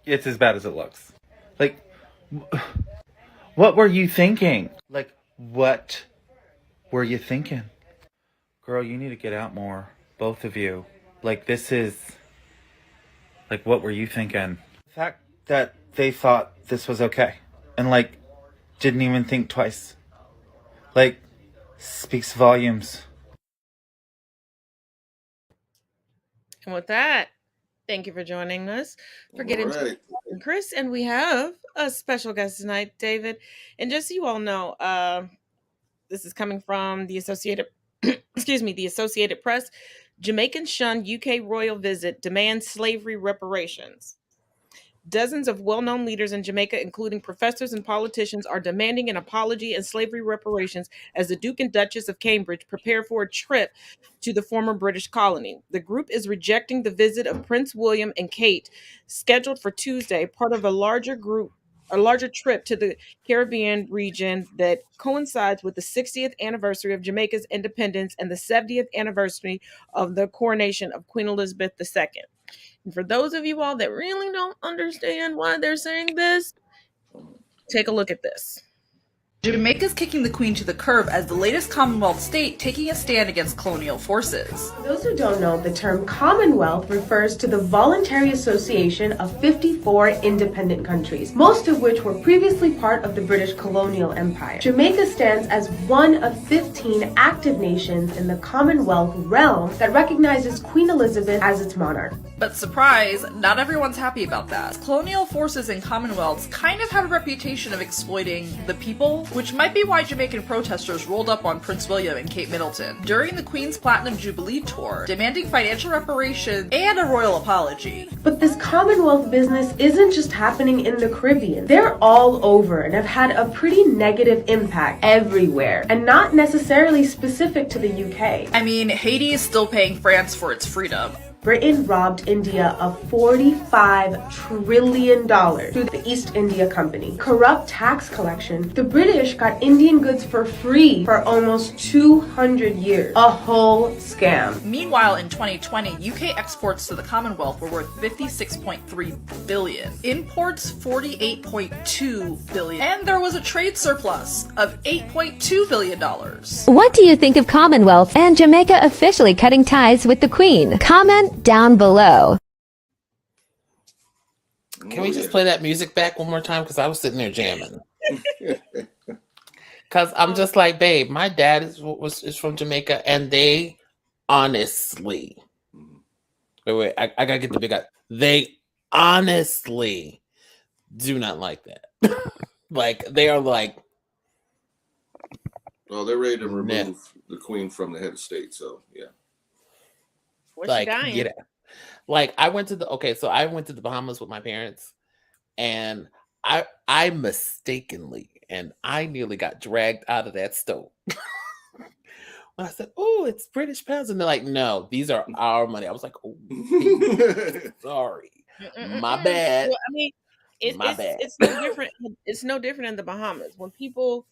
it's as bad as it looks. Like, what were you thinking? Like, what were you thinking? Girl, you need to get out more. Both of you. Like, this is. Like, what were you thinking? The fact that they thought this was okay. And, like, didn't even think twice. Like, speaks volumes. And with that, thank you for joining us for Getting to Right. Chris. And we have a special guest tonight, David. And just so you all know, this is coming from the Associated the Associated Press. Jamaicans shun UK royal visit, demand slavery reparations. Dozens of well-known leaders in Jamaica, including professors and politicians, are demanding an apology and slavery reparations as the Duke and Duchess of Cambridge prepare for a trip to the former British colony. The group is rejecting the visit of Prince William and Kate, scheduled for Tuesday, part of a larger trip to the Caribbean region that coincides with the 60th anniversary of Jamaica's independence and the 70th anniversary of the coronation of Queen Elizabeth II. And for those of you all that really don't understand why they're saying this, take a look at this. Jamaica's kicking the Queen to the curb as the latest Commonwealth state taking a stand against colonial forces. For those who don't know, the term Commonwealth refers to the voluntary association of 54 independent countries, most of which were previously part of the British colonial empire. Jamaica stands as one of 15 active nations in the Commonwealth realm that recognizes Queen Elizabeth as its monarch. But surprise, not everyone's happy about that. Colonial forces and Commonwealths kind of have a reputation of exploiting the people, which might be why Jamaican protesters rolled up on Prince William and Kate Middleton during the Queen's Platinum Jubilee tour, demanding financial reparations and a royal apology. But this Commonwealth business isn't just happening in the Caribbean. They're all over and have had a pretty negative impact everywhere, and not necessarily specific to the UK. I mean, Haiti is still paying France for its freedom. Britain robbed India of $45 trillion through the East India Company. Corrupt tax collection. The British got Indian goods for free for almost 200 years. A whole scam. Meanwhile, in 2020, UK exports to the Commonwealth were worth $56.3 billion. Imports, $48.2 billion. And there was a trade surplus of $8.2 billion. What do you think of Commonwealth and Jamaica officially cutting ties with the Queen? Comment down below. Can we just play that music back one more time? Because I was sitting there jamming. Because I'm just like, babe, my dad is from Jamaica, and they honestly, wait, I gotta get the big guy. They honestly do not like that. Like, they are like, well, they're ready to remove the Queen from the head of state. So yeah. What's like, dying? get it. Like, I went to the Bahamas with my parents, and I mistakenly, and I nearly got dragged out of that stove. When I said, "Oh, it's British pounds," and they're like, "No, these are our money." I was like, "Oh, sorry, my bad." Well, I mean, bad. It's no different. It's no different in the Bahamas. When people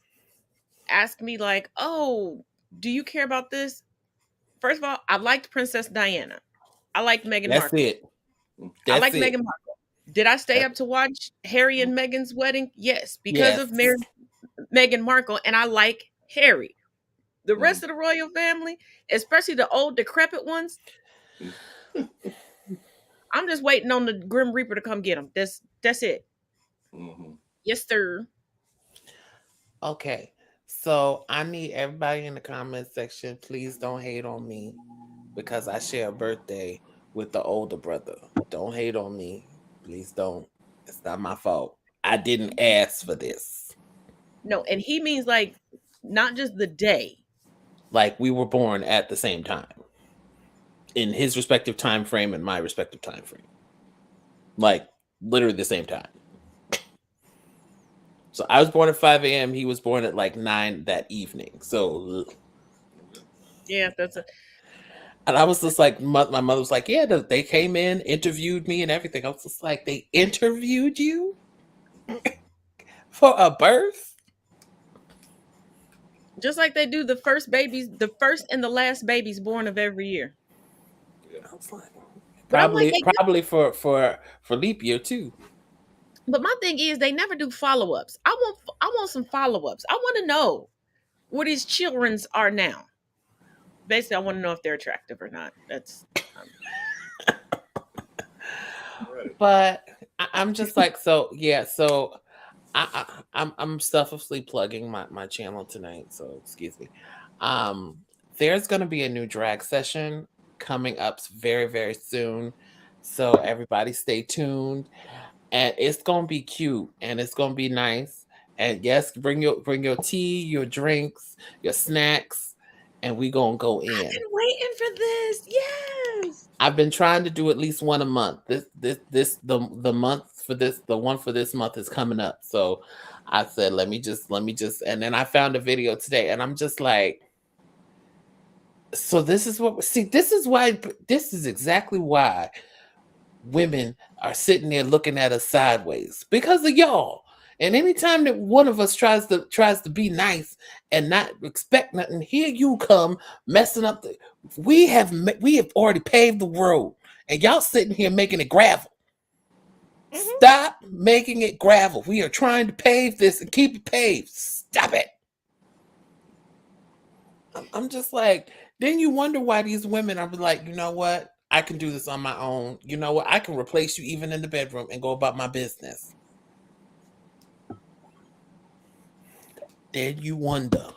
ask me, like, "Oh, do you care about this?" First of all, I liked Princess Diana. I liked Meghan That's Markle. it. I liked Meghan Markle. Did I stay up to watch Harry and Meghan's wedding? Yes, because of Meghan Markle, and I like Harry. The rest of the royal family, especially the old decrepit ones, I'm just waiting on the Grim Reaper to come get them. That's it. Mm-hmm. Yes, sir. Okay. So I need everybody in the comment section, please don't hate on me because I share a birthday with the older brother. Don't hate on me. Please don't. It's not my fault. I didn't ask for this. No, and he means like not just the day. Like, we were born at the same time. In his respective time frame and my respective time frame. Like, literally the same time. So I was born at 5 a.m. He was born at like 9 that evening. So yeah, that's it. And I was just like, my mother was like, yeah, they came in, interviewed me and everything. I was just like, they interviewed you for a birth? Just like they do the first and the last babies born of every year. Yeah, I was like, probably for leap year too. But my thing is, they never do follow-ups. I want some follow-ups. I want to know what his children's are now. Basically, I want to know if they're attractive or not. That's But I'm just like, so yeah, so I'm selfishly plugging my channel tonight, so excuse me. There's gonna be a new drag session coming up very, very soon. So everybody stay tuned. And it's gonna be cute and it's gonna be nice. And yes, bring your tea, your drinks, your snacks, and we gonna go I've in. been waiting for this. Yes. I've been trying to do at least one a month. The month for this, the one for this month is coming up. So I said, let me just, and then I found a video today, and I'm just like, so this is this is exactly why women are sitting there looking at us sideways because of y'all. And anytime that one of us tries to be nice and not expect nothing, here you come messing up we have already paved the road, and y'all sitting here making it gravel. Mhm. Stop making it gravel. We are trying to pave this and keep it paved. Stop it. I'm just like, then you wonder why these women are like, you know what? I can do this on my own. You know what? I can replace you even in the bedroom and go about my business. Then you wonder.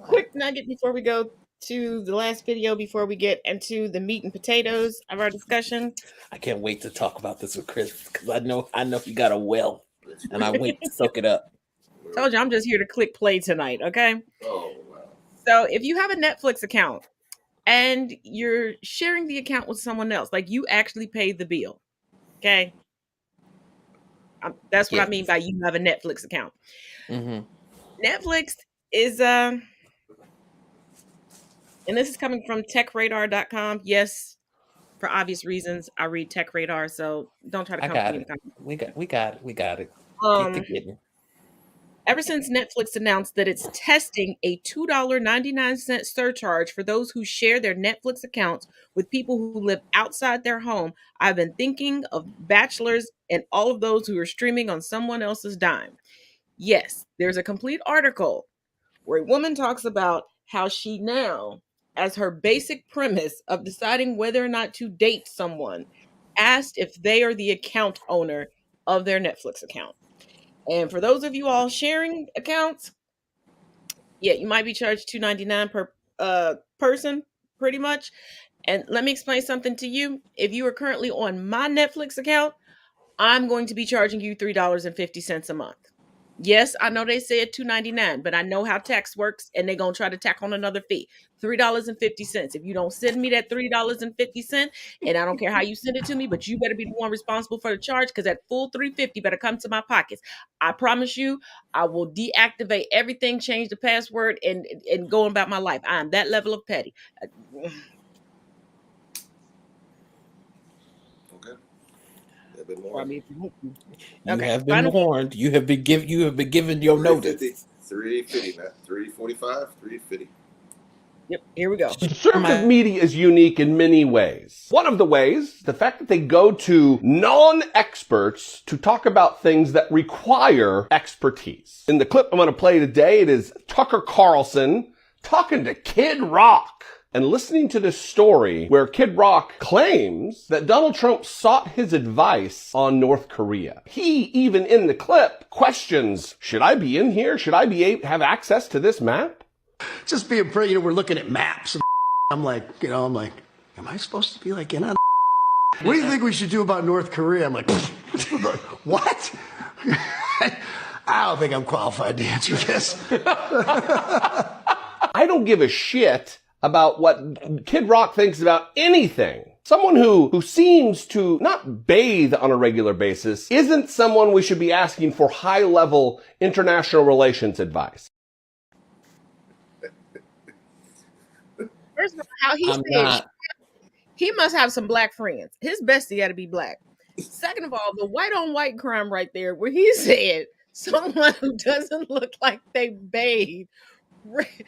Quick nugget before we go to the last video, before we get into the meat and potatoes of our discussion. I can't wait to talk about this with Chris because I know he got a wealth, and I wait to soak it up. Told you I'm just here to click play tonight, okay? Oh, wow. So if you have a Netflix account and you're sharing the account with someone else, like you actually paid the bill, okay? That's what I mean by you have a Netflix account. Mm-hmm. Netflix is and this is coming from techradar.com. Yes, for obvious reasons, I read Tech Radar, so don't try to I come got for me. it. We got it. Get getting. Ever since Netflix announced that it's testing a $2.99 surcharge for those who share their Netflix accounts with people who live outside their home, I've been thinking of bachelors and all of those who are streaming on someone else's dime. Yes, there's a complete article where a woman talks about how she now, as her basic premise of deciding whether or not to date someone, asked if they are the account owner of their Netflix account. And for those of you all sharing accounts, yeah, you might be charged $2.99 per person, pretty much. And let me explain something to you. If you are currently on my Netflix account, I'm going to be charging you $3.50 a month. Yes, I know they said $2.99, but I know how tax works, and they're gonna try to tack on another fee. $3.50. If you don't send me that $3.50, and I don't care how you send it to me, but you better be the one responsible for the charge, because that full $3.50 better come to my pockets. I promise you, I will deactivate everything, change the password, and go about my life. I am that level of petty. Okay. A bit more. I mean, You okay, have been final- warned. You have been given your notice. 350, not 345, 350. Yep, here we go. Conservative media is unique in many ways. One of the ways, the fact that they go to non-experts to talk about things that require expertise. In the clip I'm going to play today, it is Tucker Carlson talking to Kid Rock and listening to this story where Kid Rock claims that Donald Trump sought his advice on North Korea. He, even in the clip, questions, should I be in here? Should I have access to this map? Just being pretty, we're looking at maps. And I'm like, am I supposed to be like in on? What do you think we should do about North Korea? I'm like, what? I don't think I'm qualified to answer this. I don't give a shit about what Kid Rock thinks about anything. Someone who seems to not bathe on a regular basis isn't someone we should be asking for high-level international relations advice. First of all, how he said he must have some black friends. His bestie got to be black. Second of all, the white on white crime right there, where he said someone who doesn't look like they bathe. Right.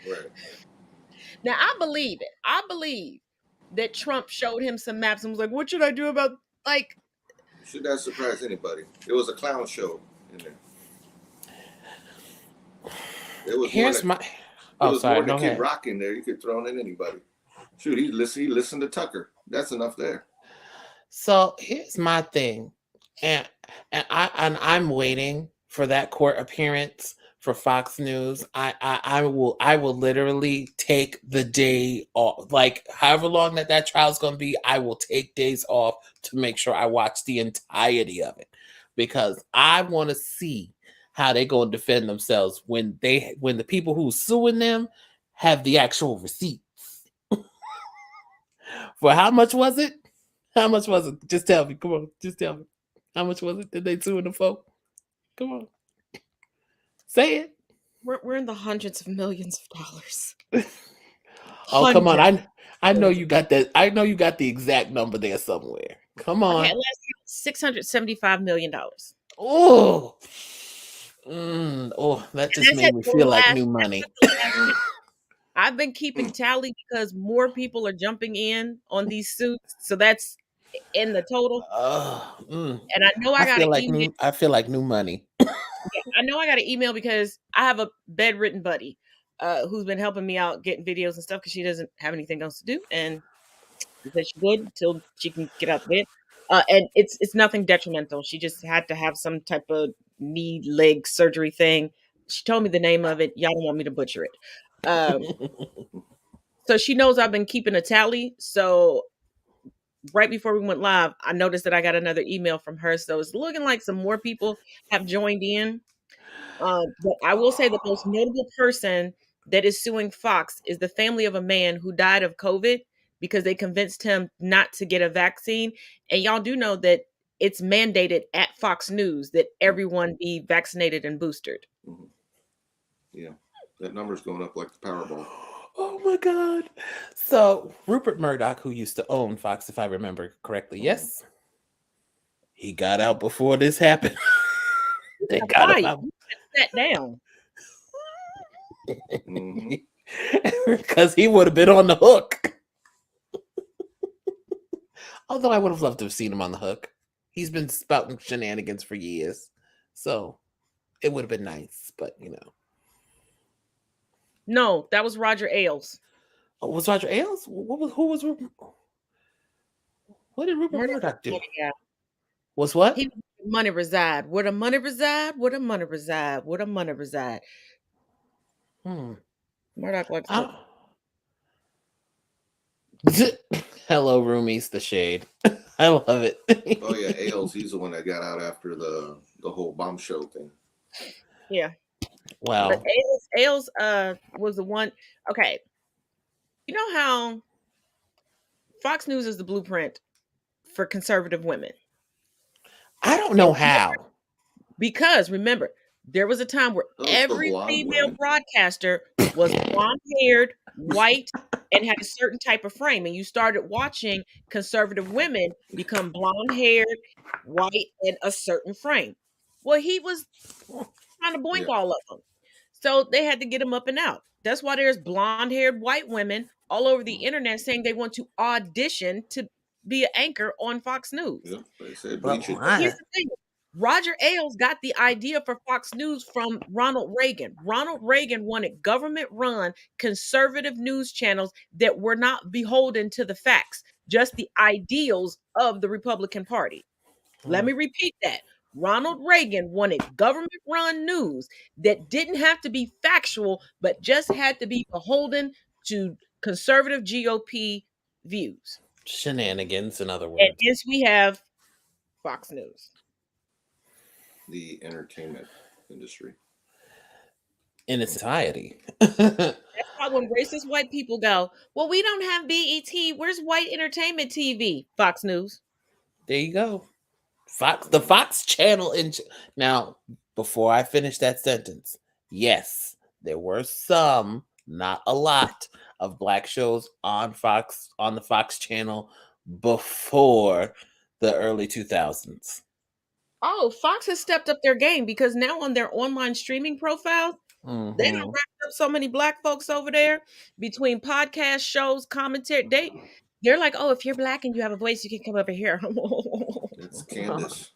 Now, I believe it. I believe that Trump showed him some maps and was like, what should I do about, like, Should that surprise anybody? It was a clown show in there. It was Here's more my. than, it Oh, was sorry. more than Go Kid ahead. Rock in there. You could throw in anybody. Shoot, he listened to Tucker. That's enough there. So here's my thing, and I'm waiting for that court appearance for Fox News. I will literally take the day off, like however long that trial's going to be. I will take days off to make sure I watch the entirety of it, because I want to see how they going to defend themselves when the people who's suing them have the actual receipts. For how much was it? How much was it? Just tell me. Come on. Just tell me. How much was it? Did they sue the folk? Come on. Say it. We're in the hundreds of millions of dollars. Oh, come on. Hundreds. I know you got that. I know you got the exact number there somewhere. Come on. Okay, $675 million. Oh. That just made me feel like new money. I've been keeping tally because more people are jumping in on these suits. So that's in the total. And I know I got an email. I feel like new money. I know I got an email because I have a bedridden buddy who's been helping me out getting videos and stuff because she doesn't have anything else to do. And she said she would until she can get out of bed. And it's nothing detrimental. She just had to have some type of knee leg surgery thing. She told me the name of it. Y'all don't want me to butcher it. So she knows I've been keeping a tally. So right before we went live, I noticed that I got another email from her. So it's looking like some more people have joined in. But I will say the most notable person that is suing Fox is the family of a man who died of COVID because they convinced him not to get a vaccine. And y'all do know that it's mandated at Fox News that everyone be vaccinated and boosted. Mm-hmm. Yeah, that number's going up like the Powerball. Oh my God. So Rupert Murdoch, who used to own Fox, if I remember correctly, yes, he got out before this happened. They got him out. Sat down. Because he would have been on the hook. Although I would have loved to have seen him on the hook. He's been spouting shenanigans for years. So it would have been nice, but you know. No, that was Roger Ailes. Oh, was Roger Ailes? Who was Rupert? What did Rupert Murdoch do? Yeah. Was what? He money reside. Where the money reside? Where the money reside? Where the money reside? Murdoch likes Hello, roomies, the shade. I love it. Oh yeah, Ailes, he's the one that got out after the whole bomb show thing. Yeah. Wow. But Ailes was the one. Okay. You know how Fox News is the blueprint for conservative women? I don't know how. Because remember, there was a time where every female broadcaster was blonde-haired, white, and had a certain type of frame. And you started watching conservative women become blonde-haired, white, and a certain frame. Well, he was trying to boink all of them. So they had to get him up and out. That's why there's blonde-haired white women all over the internet saying they want to audition to be an anchor on Fox News. Yep, they said Here's the thing. Roger Ailes got the idea for Fox News from Ronald Reagan. Ronald Reagan wanted government-run conservative news channels that were not beholden to the facts, just the ideals of the Republican Party. Let me repeat that. Ronald Reagan wanted government-run news that didn't have to be factual, but just had to be beholden to conservative GOP views. Shenanigans, in other words. And hence we have Fox News. The entertainment industry. In its entirety. That's why when racist white people go, well, we don't have BET. Where's white entertainment TV? Fox News. There you go. The Fox channel. Now, before I finish that sentence, yes, there were some, not a lot, of black shows on Fox, on the Fox channel before the early 2000s. Oh, Fox has stepped up their game because now on their online streaming profiles, they don't wrap up so many black folks over there between podcast shows, commentary. They're like, oh, if you're black and you have a voice, you can come over here. It's Candace.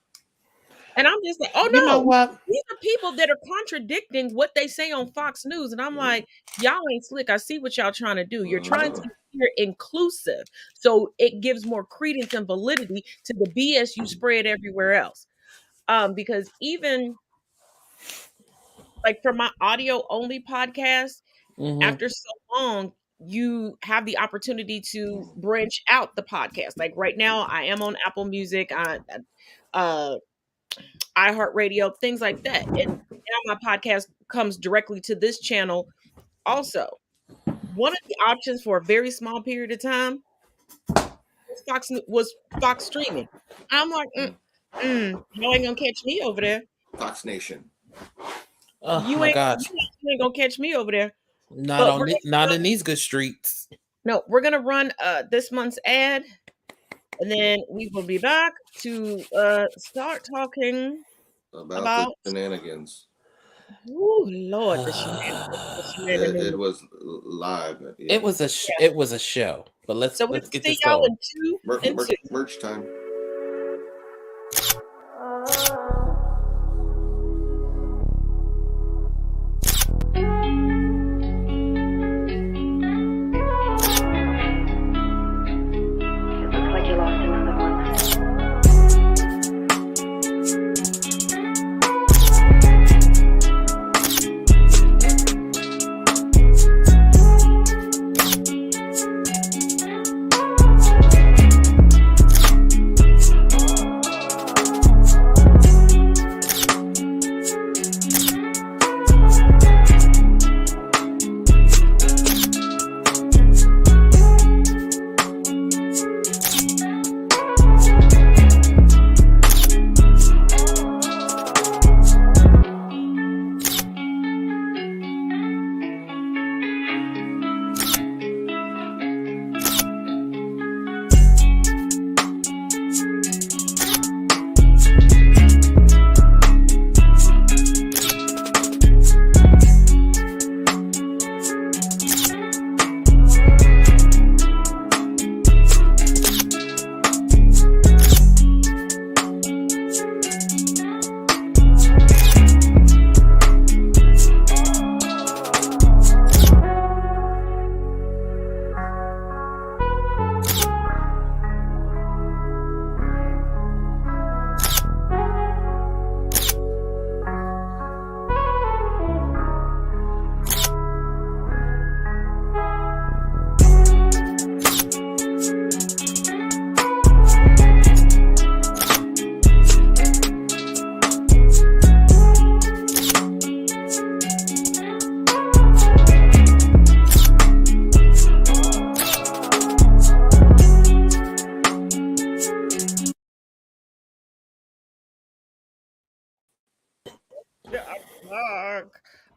And I'm just like, oh You know no, what? these are people that are contradicting what they say on Fox News. And I'm like, y'all ain't slick. I see what y'all trying to do. You're trying to appear inclusive. So it gives more credence and validity to the BS you spread everywhere else. Because even like for my audio only podcast, after so long, you have the opportunity to branch out the podcast. Like right now, I am on Apple Music, iHeartRadio, things like that. And now my podcast comes directly to this channel also. One of the options for a very small period of time was Fox streaming. I'm like, y'all ain't gonna catch me over there. Fox Nation. Oh You my ain't gosh. gonna catch me over there. Not in these good streets. No, we're gonna run this month's ad, and then we will be back to start talking about the shenanigans. Oh Lord, the shenanigans. It was live. Yeah. It was a show. But let's get this y'all going. in merch time.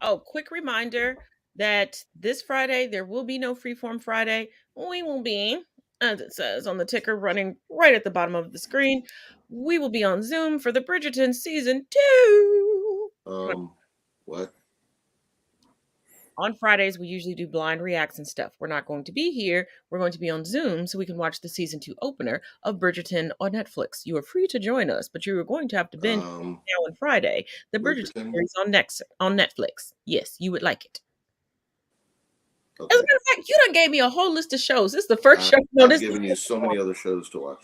Oh, quick reminder that this Friday there will be no Freeform Friday. We will be, as it says on the ticker running right at the bottom of the screen, we will be on Zoom for the Bridgerton season 2. What? On Fridays, we usually do blind reacts and stuff. We're not going to be here. We're going to be on Zoom so we can watch the season 2 opener of Bridgerton on Netflix. You are free to join us, but you are going to have to binge now on Friday. The Bridgerton series on Netflix. Yes, you would like it. Okay. As a matter of fact, you done gave me a whole list of shows. This is the first show. No, I've given you so many other shows to watch.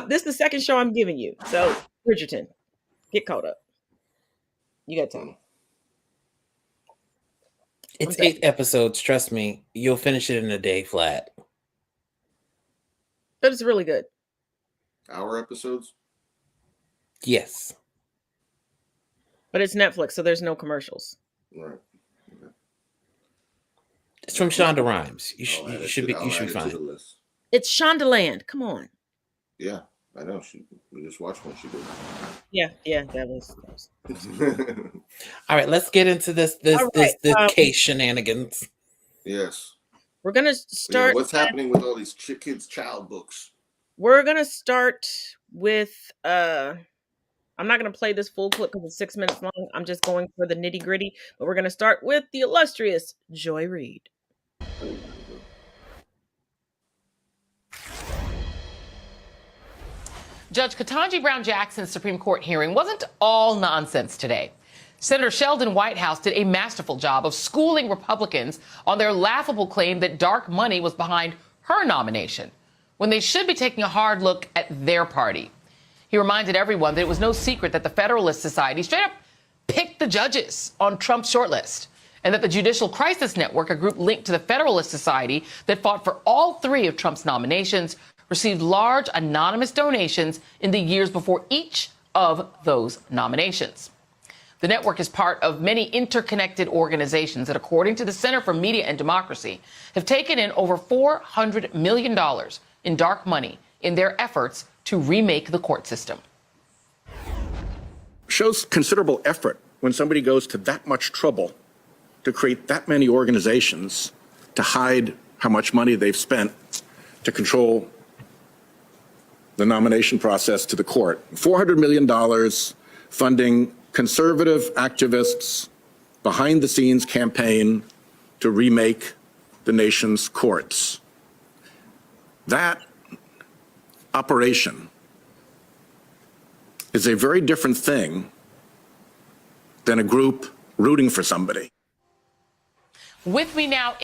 This is the second show I'm giving you. So, Bridgerton, get caught up. You got time. It's 8 episodes. Trust me, you'll finish it in a day flat. But it's really good. Hour episodes? Yes. But it's Netflix, so there's no commercials. Right. Okay. It's from Shonda Rhimes. You should be fine. It's Shondaland. Come on. Yeah, I know. We just watched what she did. Yeah, that was. All right, let's get into this case shenanigans. Yes. We're gonna start. What's happening with all these kids' child books? We're gonna start with. I'm not gonna play this full clip because it's 6 minutes long. I'm just going for the nitty gritty. But we're gonna start with the illustrious Joy Reid. Judge Ketanji Brown Jackson's Supreme Court hearing wasn't all nonsense today. Senator Sheldon Whitehouse did a masterful job of schooling Republicans on their laughable claim that dark money was behind her nomination, when they should be taking a hard look at their party. He reminded everyone that it was no secret that the Federalist Society straight up picked the judges on Trump's shortlist, and that the Judicial Crisis Network, a group linked to the Federalist Society that fought for all three of Trump's nominations, received large anonymous donations in the years before each of those nominations. The network is part of many interconnected organizations that, according to the Center for Media and Democracy, have taken in over $400 million in dark money in their efforts to remake the court system. Shows considerable effort when somebody goes to that much trouble to create that many organizations to hide how much money they've spent to control the nomination process to the court. $400 million funding conservative activists' behind-the-scenes campaign to remake the nation's courts. That operation is a very different thing than a group rooting for somebody. With me now.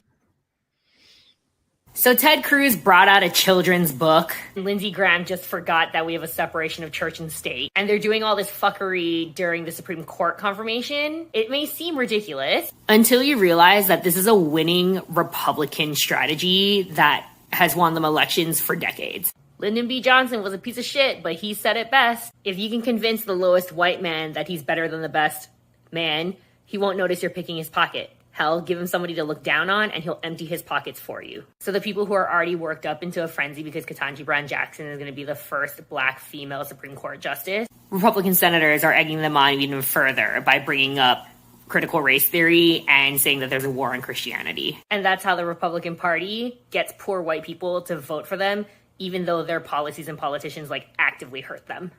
So Ted Cruz brought out a children's book. Lindsey Graham just forgot that we have a separation of church and state. And they're doing all this fuckery during the Supreme Court confirmation. It may seem ridiculous until you realize that this is a winning Republican strategy that has won them elections for decades. Lyndon B. Johnson was a piece of shit, but he said it best. If you can convince the lowest white man that he's better than the best man, he won't notice you're picking his pocket. Hell, give him somebody to look down on and he'll empty his pockets for you. So the people who are already worked up into a frenzy because Ketanji Brown Jackson is going to be the first black female Supreme Court justice, Republican senators are egging them on even further by bringing up critical race theory and saying that there's a war on Christianity. And that's how the Republican Party gets poor white people to vote for them, even though their policies and politicians actively hurt them.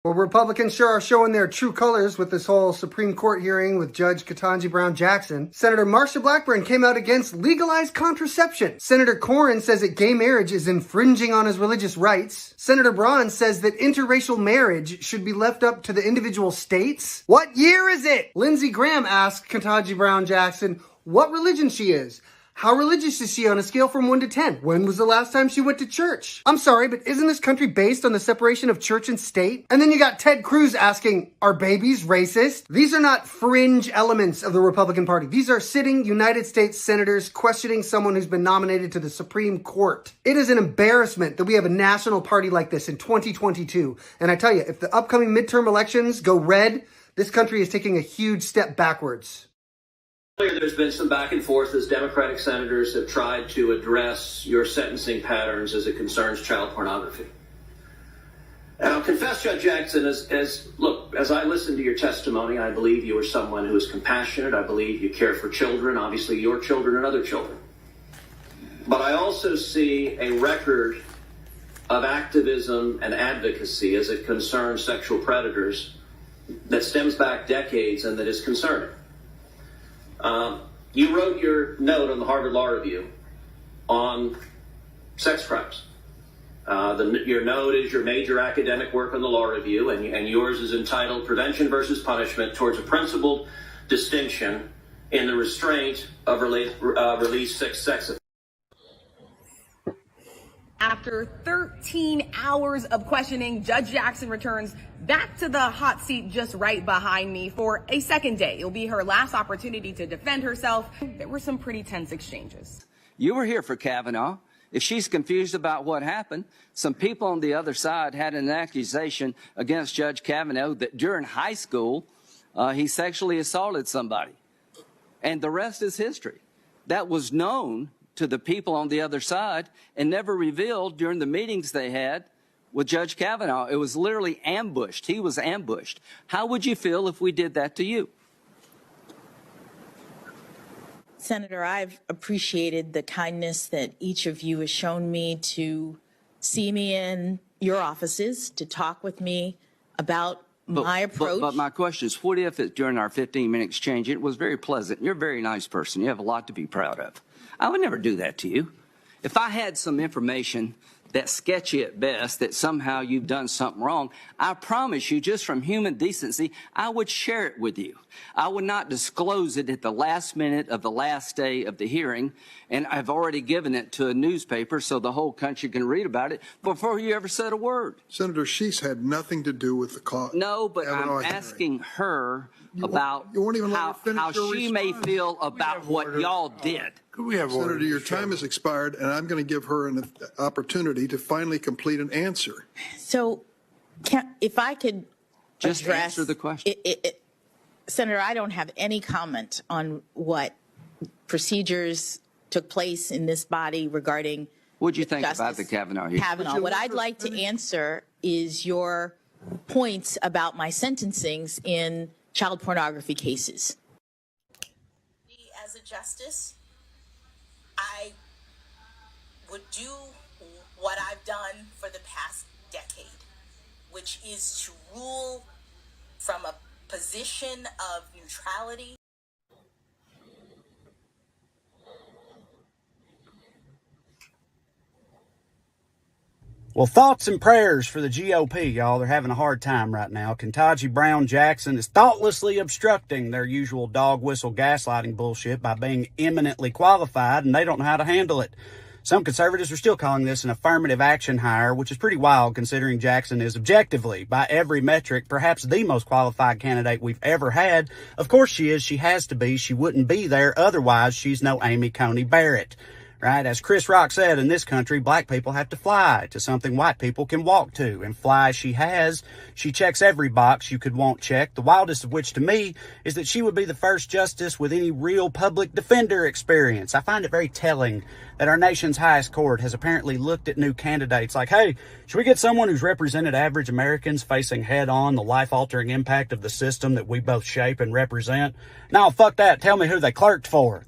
Well, Republicans sure are showing their true colors with this whole Supreme Court hearing with Judge Ketanji Brown Jackson. Senator Marsha Blackburn came out against legalized contraception. Senator Cornyn says that gay marriage is infringing on his religious rights. Senator Braun says that interracial marriage should be left up to the individual states. What year is it? Lindsey Graham asked Ketanji Brown Jackson what religion she is. How religious is she on a scale from 1 to 10? When was the last time she went to church? I'm sorry, but isn't this country based on the separation of church and state? And then you got Ted Cruz asking, are babies racist? These are not fringe elements of the Republican Party. These are sitting United States senators questioning someone who's been nominated to the Supreme Court. It is an embarrassment that we have a national party like this in 2022. And I tell you, if the upcoming midterm elections go red, this country is taking a huge step backwards. There's been some back and forth as Democratic senators have tried to address your sentencing patterns as it concerns child pornography. And I'll confess, Judge Jackson, as I listen to your testimony, I believe you are someone who is compassionate. I believe you care for children, obviously your children and other children. But I also see a record of activism and advocacy as it concerns sexual predators that stems back decades and that is concerning. You wrote your note on the Harvard Law Review on sex crimes. Your note is your major academic work on the Law Review, and yours is entitled Prevention versus Punishment Towards a Principled Distinction in the Restraint of Released Sex Offenders. After 13 hours of questioning, Judge Jackson returns back to the hot seat just right behind me for a second day. It'll be her last opportunity to defend herself. There were some pretty tense exchanges. You were here for Kavanaugh. If she's confused about what happened, some people on the other side had an accusation against Judge Kavanaugh that during high school, he sexually assaulted somebody. And the rest is history. That was known to the people on the other side and never revealed during the meetings they had with Judge Kavanaugh. It was literally ambushed. He was ambushed. How would you feel if we did that to you? Senator, I've appreciated the kindness that each of you has shown me to see me in your offices, to talk with me about my approach. But my question is, what if during our 15-minute exchange, it was very pleasant. You're a very nice person. You have a lot to be proud of. I would never do that to you. If I had some information that's sketchy at best, that somehow you've done something wrong, I promise you, just from human decency, I would share it with you. I would not disclose it at the last minute of the last day of the hearing, and I've already given it to a newspaper so the whole country can read about it before you ever said a word. Senator, she's had nothing to do with the cause. No, but I'm asking her about how she may feel about what y'all did. Senator, your time has expired, and I'm going to give her an opportunity to finally complete an answer. So, if I could just address, answer the question. Senator, I don't have any comment on what procedures took place in this body regarding What'd you think about the Kavanaugh hearing? Kavanaugh. What I'd like to answer is your points about my sentencings in child pornography cases. As a justice, I would do what I've done for the past decade, which is to rule from a position of neutrality. Well, thoughts and prayers for the GOP, y'all. They're having a hard time right now. Ketanji Brown Jackson is thoughtlessly obstructing their usual dog whistle gaslighting bullshit by being eminently qualified, and they don't know how to handle it. Some conservatives are still calling this an affirmative action hire, which is pretty wild considering Jackson is objectively, by every metric, perhaps the most qualified candidate we've ever had. Of course she is. She has to be. She wouldn't be there. Otherwise, she's no Amy Coney Barrett. Right? As Chris Rock said, in this country, black people have to fly to something white people can walk to. And fly she has. She checks every box you could want checked. The wildest of which to me is that she would be the first justice with any real public defender experience. I find it very telling that our nation's highest court has apparently looked at new candidates like, hey, should we get someone who's represented average Americans facing head-on the life-altering impact of the system that we both shape and represent? No, fuck that. Tell me who they clerked for.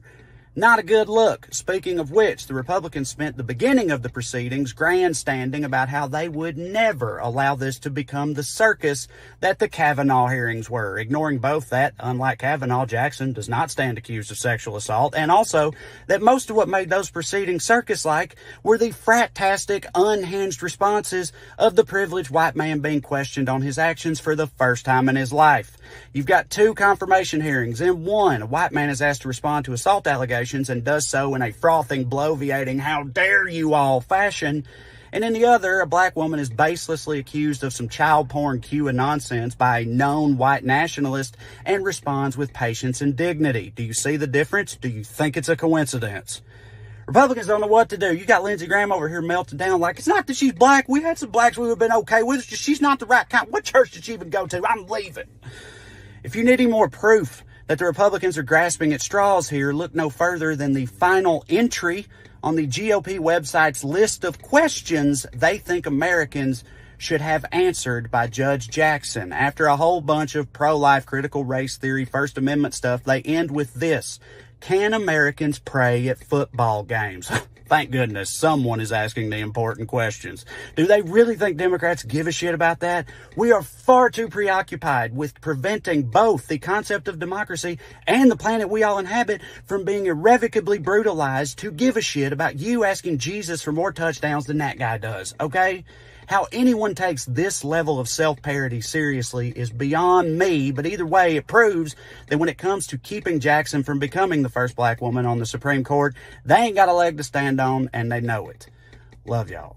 Not a good look. Speaking of which, the Republicans spent the beginning of the proceedings grandstanding about how they would never allow this to become the circus that the Kavanaugh hearings were, ignoring both that, unlike Kavanaugh, Jackson does not stand accused of sexual assault, and also that most of what made those proceedings circus-like were the frat-tastic, unhinged responses of the privileged white man being questioned on his actions for the first time in his life. You've got two confirmation hearings. In one, a white man is asked to respond to assault allegations and does so in a frothing, bloviating, how dare you all fashion. And in the other, a black woman is baselessly accused of some child porn QA nonsense by a known white nationalist and responds with patience and dignity. Do you see the difference? Do you think it's a coincidence? Republicans don't know what to do. You got Lindsey Graham over here melting down like, it's not that she's black. We had some blacks we would have been okay with. It's just she's not the right kind. What church did she even go to? I'm leaving. If you need any more proof that the Republicans are grasping at straws here, look no further than the final entry on the GOP website's list of questions they think Americans should have answered by Judge Jackson. After a whole bunch of pro-life, critical race theory, First Amendment stuff, they end with this. Can Americans pray at football games? Thank goodness someone is asking the important questions. Do they really think Democrats give a shit about that? We are far too preoccupied with preventing both the concept of democracy and the planet we all inhabit from being irrevocably brutalized to give a shit about you asking Jesus for more touchdowns than that guy does, okay? How anyone takes this level of self-parody seriously is beyond me, but either way, it proves that when it comes to keeping Jackson from becoming the first black woman on the Supreme Court, they ain't got a leg to stand on, and they know it. Love y'all.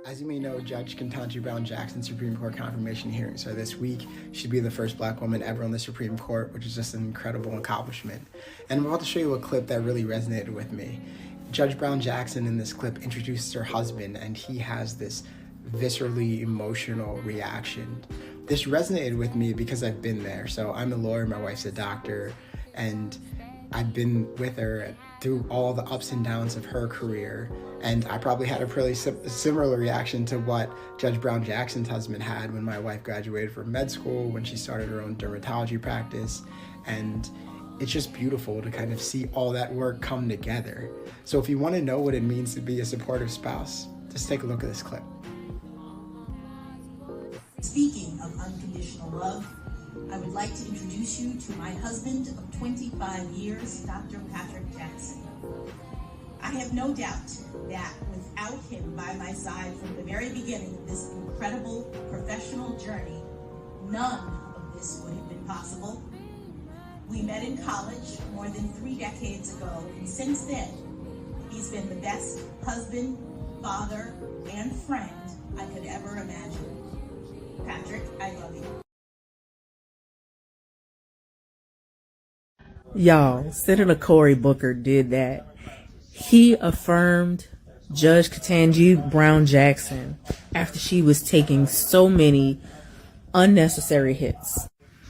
As you may know, Judge Ketanji Brown Jackson Supreme Court confirmation hearings are this week. She'd be the first black woman ever on the Supreme Court, which is just an incredible accomplishment. And I'm about to show you a clip that really resonated with me. Judge Brown Jackson in this clip introduces her husband, and he has this viscerally emotional reaction. This resonated with me because I've been there. So I'm a lawyer, my wife's a doctor, and I've been with her through all the ups and downs of her career. And I probably had a pretty similar reaction to what Judge Brown Jackson's husband had when my wife graduated from med school, when she started her own dermatology practice. And it's just beautiful to kind of see all that work come together. So if you want to know what it means to be a supportive spouse, just take a look at this clip. Speaking of unconditional love, I would like to introduce you to my husband of 25 years, Dr. Patrick Jackson. I have no doubt that without him by my side from the very beginning of this incredible professional journey, none of this would have been possible. We met in college more than 3 decades ago, and since then, he's been the best husband, father, and friend I could ever imagine. Patrick, I love you. Y'all, Senator Cory Booker did that. He affirmed Judge Ketanji Brown Jackson after she was taking so many unnecessary hits.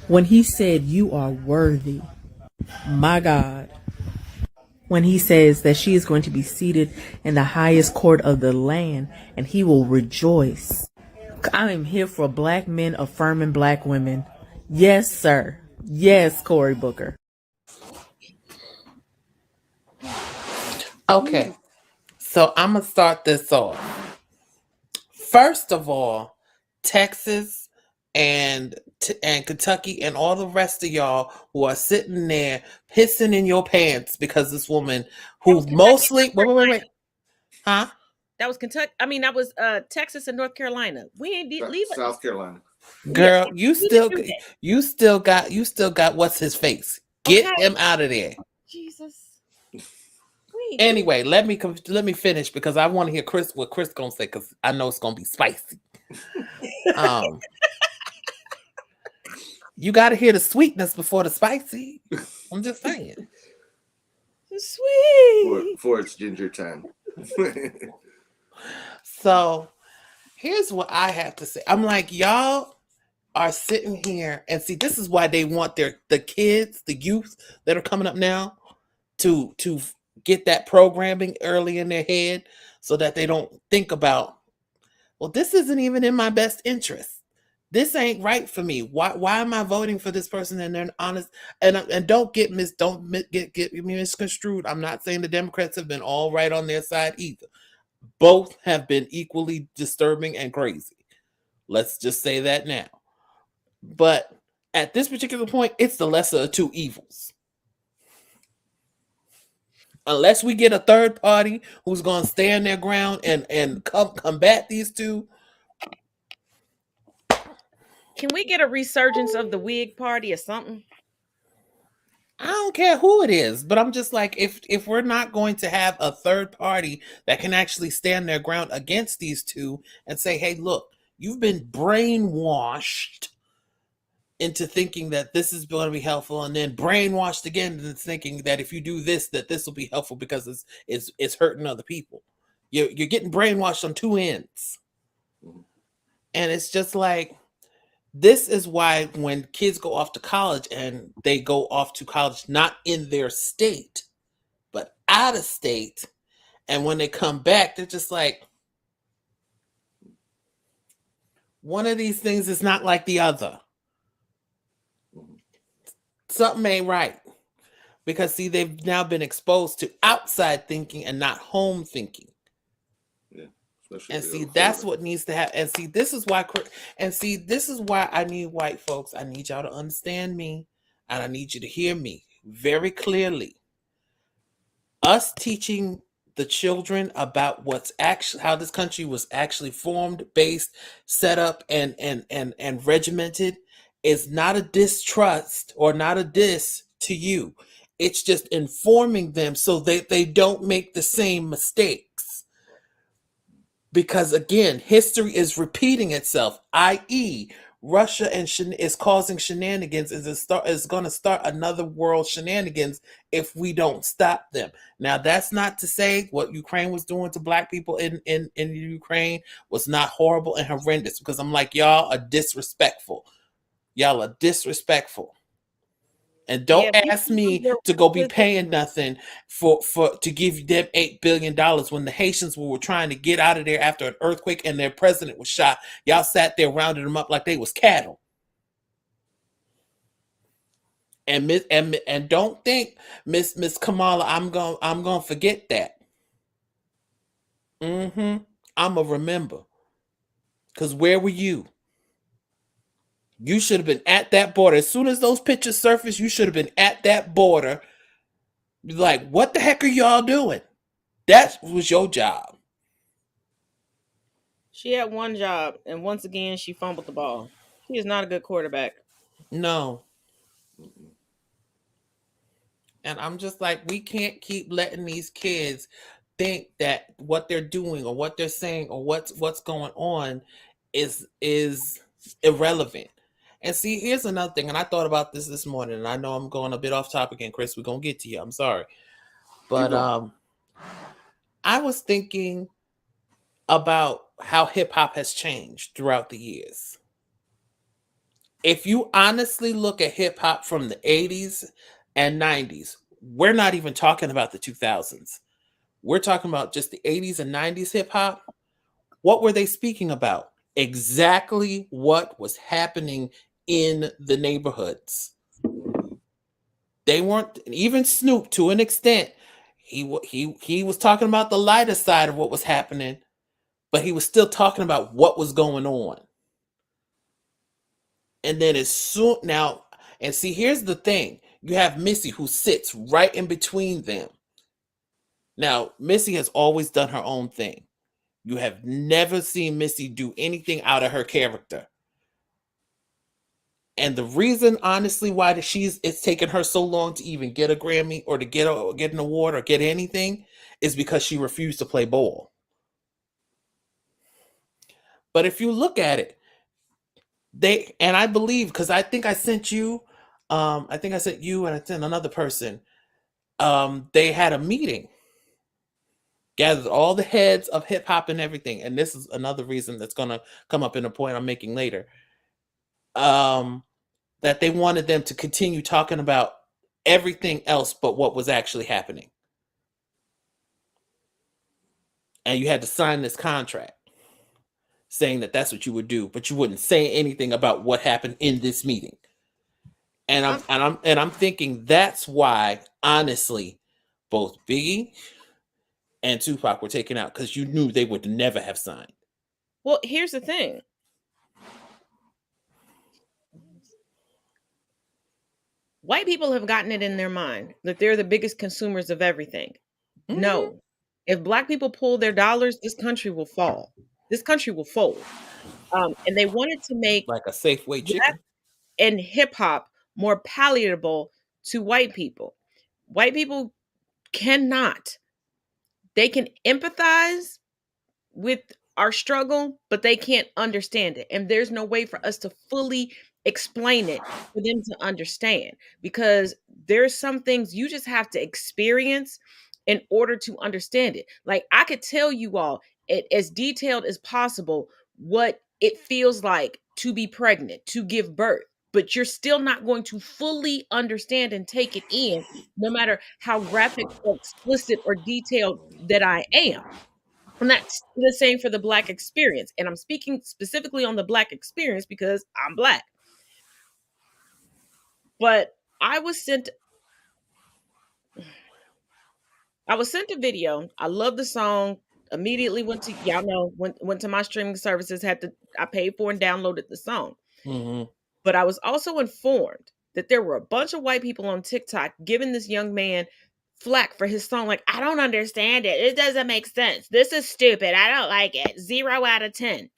When he said, "You are worthy," my God. When he says that she is going to be seated in the highest court of the land and he will rejoice. I am here for black men affirming black women. Yes, sir. Yes, Cory Booker. Okay, so I'm gonna start this off. First of all, Texas and Kentucky and all the rest of y'all who are sitting there pissing in your pants because this woman who mostly wait, huh? That was Kentucky. I mean, that was Texas and North Carolina. We ain't leave South Carolina. Girl, you still got what's his face? Get him out of there. Jesus. Anyway, let me finish because I want to hear what Chris gonna say because I know it's gonna be spicy. You got to hear the sweetness before the spicy. I'm just saying. Sweet. For it's ginger time. So here's what I have to say. I'm like, y'all are sitting here and see, this is why they want the kids, the youth that are coming up now to get that programming early in their head so that they don't think about, well, this isn't even in my best interest. This ain't right for me. Why am I voting for this person? And they're honest. And don't get me misconstrued. I'm not saying the Democrats have been all right on their side either. Both have been equally disturbing and crazy. Let's just say that now. But at this particular point, it's the lesser of two evils. Unless we get a third party who's going to stand their ground and combat these two. Can we get a resurgence of the wig party or something? I don't care who it is, but I'm just like, if we're not going to have a third party that can actually stand their ground against these two and say, hey, look, you've been brainwashed into thinking that this is going to be helpful, and then brainwashed again into thinking that if you do this, that this will be helpful because it's hurting other people. You're getting brainwashed on two ends. And it's just like, this is why when kids go off to college and they go off to college not in their state, but out of state, and when they come back, they're just like, one of these things is not like the other. Something ain't right. Because, see, they've now been exposed to outside thinking and not home thinking. Yeah. And see, that's what needs to happen. And see, this is why I need white folks. I need y'all to understand me, and I need you to hear me very clearly. Us teaching the children about what's actually, how this country was actually formed, based, set up, and regimented is not a distrust or not a diss to you. It's just informing them so that they don't make the same mistakes. Because again, history is repeating itself, i.e., Russia is causing shenanigans, is going to start another world shenanigans if we don't stop them. Now, that's not to say what Ukraine was doing to black people in Ukraine was not horrible and horrendous, because I'm like, y'all are disrespectful. Y'all are disrespectful. And don't ask me to go be paying nothing for to give them $8 billion when the Haitians were trying to get out of there after an earthquake and their president was shot. Y'all sat there rounding them up like they was cattle. And don't think, Miss Kamala, I'm gonna forget that. I'ma remember. Because where were you? You should have been at that border. As soon as those pictures surfaced, you should have been at that border. Like, what the heck are y'all doing? That was your job. She had one job, and once again, she fumbled the ball. She is not a good quarterback. No. And I'm just like, we can't keep letting these kids think that what they're doing or what they're saying or what's going on is irrelevant. And see, here's another thing, and I thought about this morning, and I know I'm going a bit off topic, and Chris, we're gonna get to you. I'm sorry, but I was thinking about how hip hop has changed throughout the years. If you honestly look at hip hop from the 80s and 90s, we're not even talking about the 2000s. We're talking about just the 80s and 90s hip hop. What were they speaking about? Exactly what was happening in the neighborhoods. They weren't, even Snoop, to an extent, he was talking about the lighter side of what was happening, but he was still talking about what was going on. And then as soon now, and see, here's the thing. You have Missy, who sits right in between them. Now, Missy has always done her own thing. You have never seen Missy do anything out of her character. And the reason, honestly, why it's taken her so long to even get a Grammy or to get an award or get anything is because she refused to play ball. But if you look at it, and I believe, because I think I sent you, and I sent another person, they had a meeting, gathered all the heads of hip hop and everything. And this is another reason that's going to come up in a point I'm making later. That they wanted them to continue talking about everything else but what was actually happening. And you had to sign this contract saying that that's what you would do, but you wouldn't say anything about what happened in this meeting. And I'm thinking that's why, honestly, both Biggie and Tupac were taken out, because you knew they would never have signed. Well, here's the thing. White people have gotten it in their mind that they're the biggest consumers of everything. Mm-hmm. No. If black people pull their dollars, this country will fall. This country will fold. And they wanted to make like a Safeway chicken and hip hop more palatable to white people. White people cannot. They can empathize with our struggle, but they can't understand it. And there's no way for us to fully explain it for them to understand, because there's some things you just have to experience in order to understand it. Like, I could tell you all as detailed as possible what it feels like to be pregnant, to give birth, but you're still not going to fully understand and take it in, no matter how graphic or explicit or detailed that I am. And that's the same for the Black experience. And I'm speaking specifically on the Black experience because I'm Black. But I was sent a video. I love the song. Immediately went to my streaming services, I paid for and downloaded the song. Mm-hmm. But I was also informed that there were a bunch of white people on TikTok giving this young man flack for his song. Like, I don't understand it. It doesn't make sense. This is stupid. I don't like it. 0 out of 10.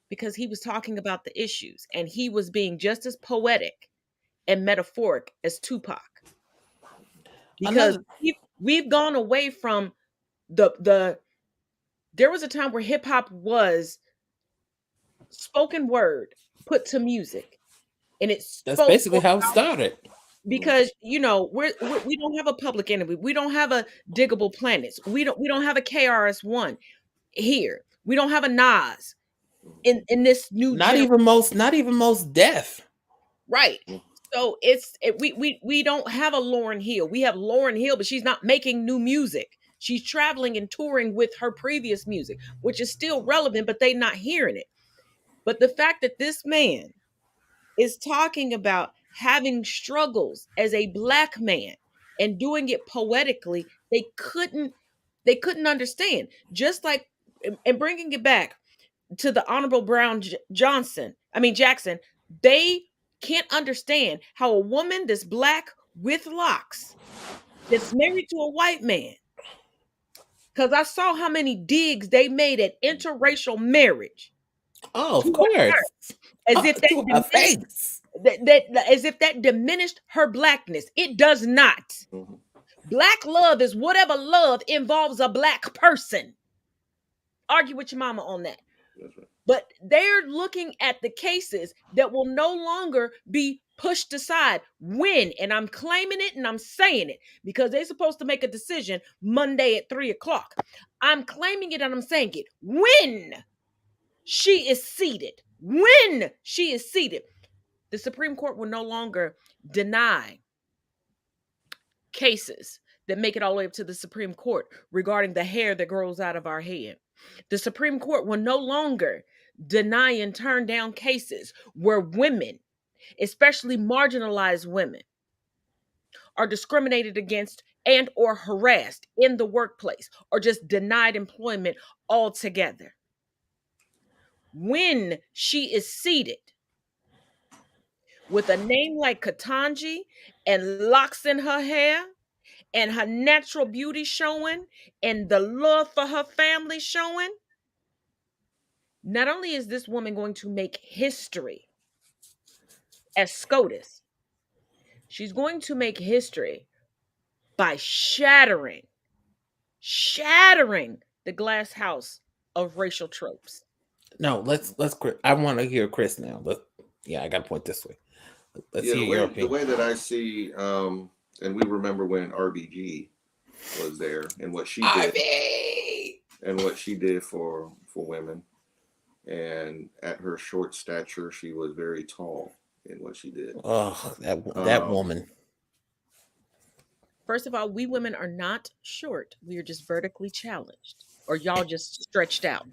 Because he was talking about the issues and he was being just as poetic and metaphoric as Tupac. Because we've gone away from there was a time where hip hop was spoken word put to music, and that's basically how it started. Because we don't have a Public Enemy, we don't have a Diggable Planets, we don't have a KRS-One here, we don't have a Nas in this new not even most Def, right? So we don't have a Lauryn Hill. We have Lauryn Hill, but she's not making new music. She's traveling and touring with her previous music, which is still relevant, but they're not hearing it. But the fact that this man is talking about having struggles as a Black man and doing it poetically, they couldn't understand. Just like, and bringing it back to the Honorable Brown Jackson, they can't understand how a woman that's Black with locks, that's married to a white man, because I saw how many digs they made at interracial marriage. Oh, of course. As if that to her diminished, face. as if that diminished her blackness. It does not. Black love is whatever love involves a black person. Argue with your mama on that. But they're looking at the cases that will no longer be pushed aside when, and I'm claiming it and I'm saying it because they're supposed to make a decision Monday at 3:00. I'm claiming it and I'm saying it. When she is seated, the Supreme Court will no longer deny cases that make it all the way up to the Supreme Court regarding the hair that grows out of our head. The Supreme Court will no longer deny and turn down cases where women, especially marginalized women, are discriminated against and or harassed in the workplace or just denied employment altogether. When she is seated with a name like Ketanji and locks in her hair and her natural beauty showing and the love for her family showing, not only is this woman going to make history as SCOTUS, she's going to make history by shattering the glass house of racial tropes. No, let's I want to hear Chris now. I got to point this way. Let's hear your opinion. The way that I see, and we remember when RBG was there and what she did for women, and at her short stature, she was very tall in what she did. Oh, that woman. First of all, we women are not short. We are just vertically challenged, or y'all just stretched out.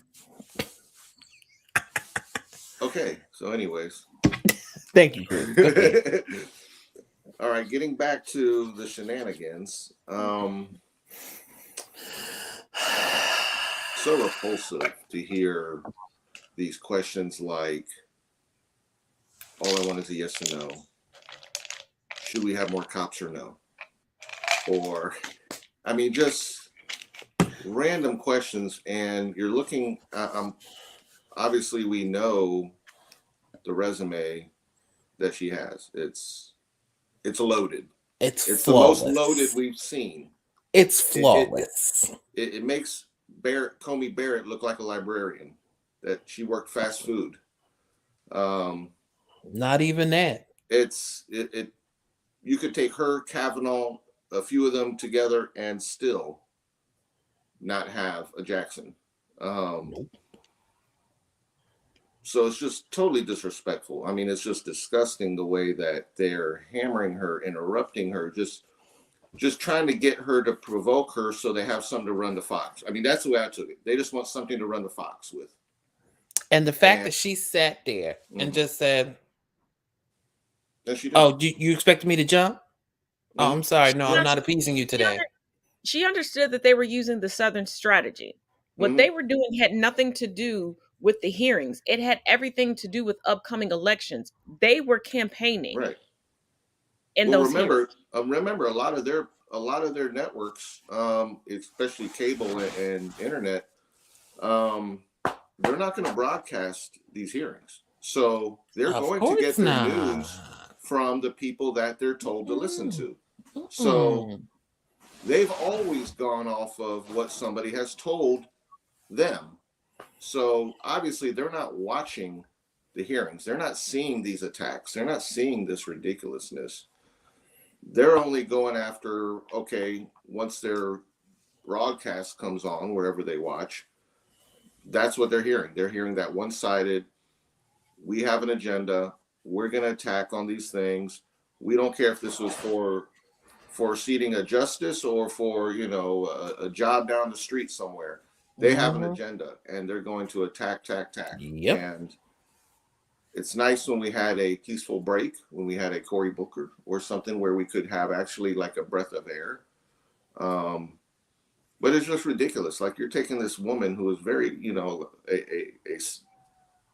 Okay, so anyways. Thank you, Chris. All right, getting back to the shenanigans. So repulsive to hear these questions like, all I want is a yes or no. Should we have more cops or no? Or, I mean, just random questions. And you're looking, obviously we know the resume that she has. It's loaded. It's the flawless. most loaded we've seen. It's flawless. It makes Comey Barrett look like a librarian, that she worked fast food. Not even that. You could take her, Kavanaugh, a few of them together and still not have a Jackson. So it's just totally disrespectful. I mean, it's just disgusting the way that they're hammering her, interrupting her, just trying to get her to provoke her so they have something to run to Fox. I mean, that's the way I took it. They just want something to run to Fox with. And the fact that she sat there and just said, "Oh, you expected me to jump? Oh, I'm sorry. No, I'm not appeasing you today." She understood that they were using the Southern strategy. What they were doing had nothing to do with the hearings. It had everything to do with upcoming elections. They were campaigning. Right. Remember a lot of their networks, especially cable and internet, they're not going to broadcast these hearings. So they're going to get their news from the people that they're told to listen to. So they've always gone off of what somebody has told them. So obviously they're not watching the hearings. They're not seeing these attacks. They're not seeing this ridiculousness. They're only going after, okay, once their broadcast comes on, wherever they watch, that's what they're hearing. They're hearing that one-sided, we have an agenda, we're going to attack on these things. We don't care if this was for seating a justice or for, a job down the street somewhere. They have an agenda, and they're going to attack. Yep. And it's nice when we had a peaceful break, when we had a Cory Booker or something where we could have actually like a breath of air. But it's just ridiculous. Like, you're taking this woman who is very, a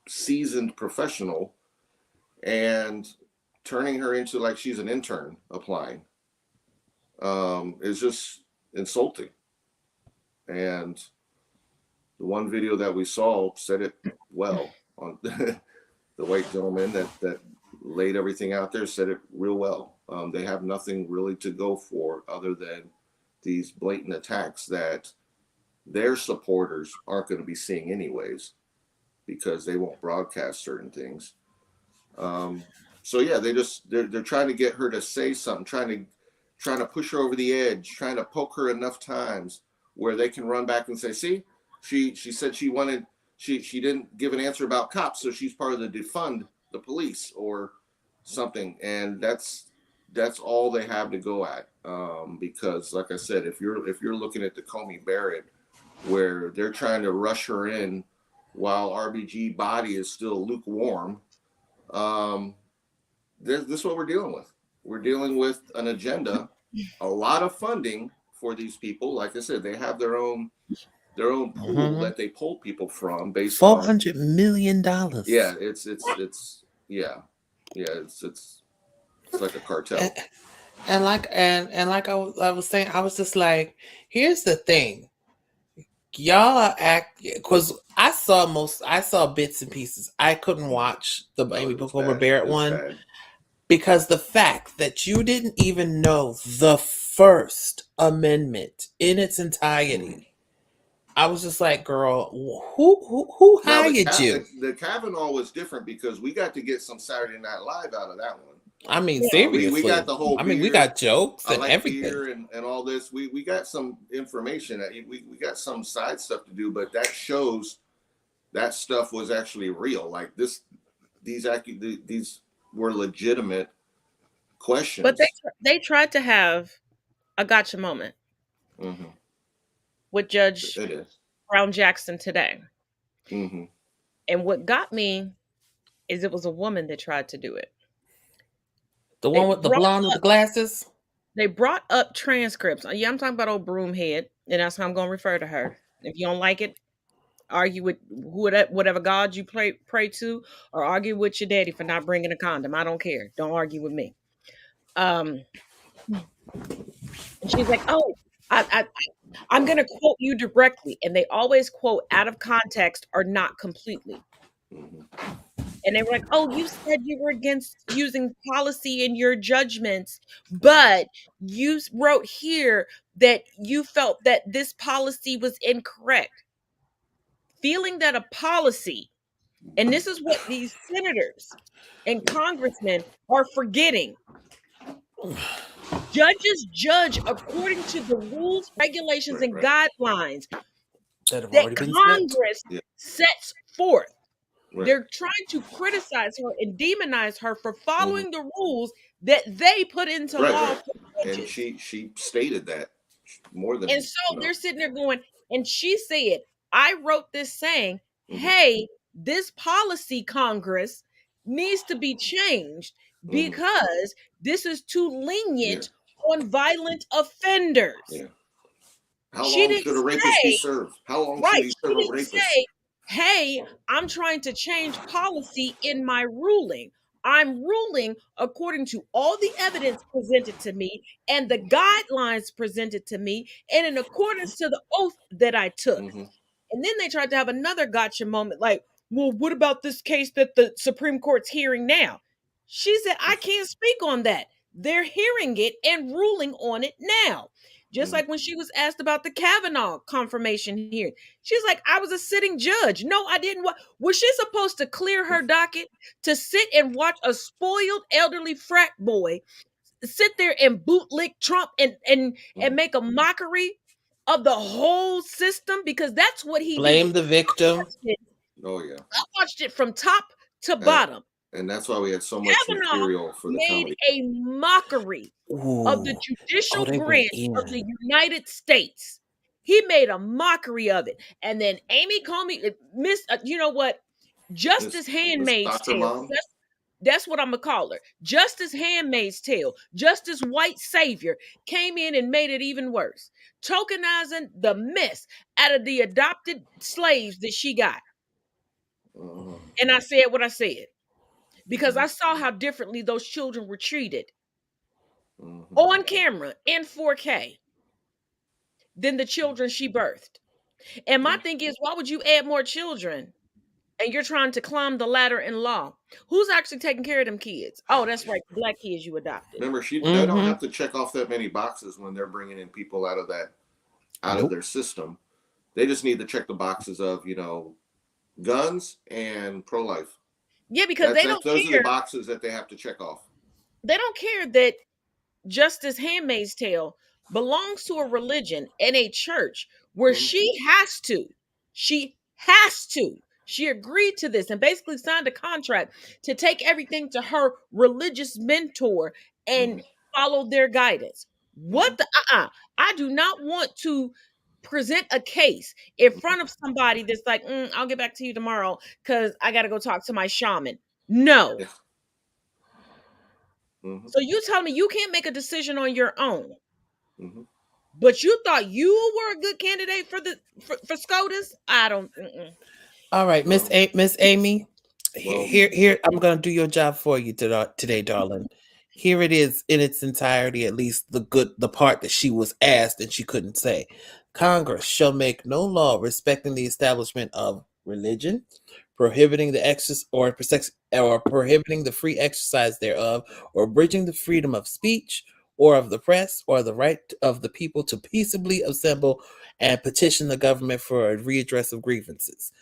seasoned professional and turning her into like she's an intern applying. It's just insulting. And the one video that we saw said it well. On the white gentleman that laid everything out there said it real well. They have nothing really to go for other than these blatant attacks that their supporters aren't going to be seeing anyways, because they won't broadcast certain things. So yeah, they're trying to get her to say something, trying to push her over the edge, trying to poke her enough times where they can run back and say, see, she said she didn't give an answer about cops, so she's part of the defund the police or something. And that's all they have to go at. Because like I said, if you're looking at the Comey Barrett, where they're trying to rush her in while RBG body is still lukewarm, this is what we're dealing with. We're dealing with an agenda, a lot of funding for these people. Like I said, they have their own pool that they pull people from based on $400 million. Yeah, it's like a cartel. And like I was saying, I was just like, here's the thing. Y'all are because I saw bits and pieces. I couldn't watch the Amy Coney Barrett one bad. Because the fact that you didn't even know the First Amendment in its entirety. I was just like, girl, who hired you? The Kavanaugh was different because we got to get some Saturday Night Live out of that one. I mean, seriously, we got the whole. We got jokes and everything, beer and all this. We got some information. We got some side stuff to do, but that shows that stuff was actually real. Like these were legitimate questions. But they tried to have a gotcha moment with Judge Brown Jackson today. And what got me is it was a woman that tried to do it. The one with the blonde with the glasses? They brought up transcripts. Yeah, I'm talking about old Broomhead, and that's how I'm going to refer to her. If you don't like it, argue with whatever God you pray to, or argue with your daddy for not bringing a condom. I don't care. Don't argue with me. And she's like, oh, I'm going to quote you directly. And they always quote out of context or not completely. And they were like, oh, you said you were against using policy in your judgments, but you wrote here that you felt that this policy was incorrect. Feeling that a policy, and this is what these senators and congressmen are forgetting. Judges judge according to the rules, regulations, and guidelines that Congress sets forth. Right. They're trying to criticize her and demonize her for following the rules that they put into law. And she stated that more than. And so they're sitting there going, and she said, I wrote this saying, hey, this policy, Congress, needs to be changed because this is too lenient on violent offenders. Yeah. How long should a rapist be served? How long should he serve a rapist? Hey, I'm trying to change policy in my ruling. I'm ruling according to all the evidence presented to me and the guidelines presented to me and in accordance to the oath that I took. And then they tried to have another gotcha moment like, well, what about this case that the Supreme Court's hearing now? She said, I can't speak on that. They're hearing it and ruling on it now. Just like when she was asked about the Kavanaugh confirmation hearing. She's like, I was a sitting judge. No, I didn't. Was she supposed to clear her docket to sit and watch a spoiled elderly frat boy sit there and bootlick Trump and make a mockery of the whole system? Because that's what he blame did. The victim. Oh, yeah. I watched it from top to bottom. And that's why we had so much material for the made a mockery of the judicial branch of the United States. He made a mockery of it. And then Amy Comey, you know what? Justice Handmaid's Tale. That's what I'm going to call her. Justice Handmaid's Tale. Justice White Savior came in and made it even worse. Tokenizing the mess out of the adopted slaves that she got. And I said what I said. Because I saw how differently those children were treated on camera in 4K. than the children she birthed. And my thing is, why would you add more children? And you're trying to climb the ladder in law. Who's actually taking care of them kids? Oh, that's right, the black kids you adopted. Remember, they don't have to check off that many boxes when they're bringing in people out of their system. They just need to check the boxes of, guns and pro-life. Yeah, because those are the boxes that they have to check off. They don't care that Justice Handmaid's Tale belongs to a religion and a church where she has to she agreed to this and basically signed a contract to take everything to her religious mentor and follow their guidance. What the I do not want to present a case in front of somebody that's like, I'll get back to you tomorrow because I got to go talk to my shaman. No. Yeah. So you tell me you can't make a decision on your own, but you thought you were a good candidate for SCOTUS? I don't. All right, Miss Amy, here I'm gonna do your job for you today, darling. Here it is in its entirety, at least the part that she was asked and she couldn't say. Congress shall make no law respecting the establishment of religion, prohibiting prohibiting the free exercise thereof, or abridging the freedom of speech or of the press, or the right of the people to peaceably assemble and petition the government for a redress of grievances.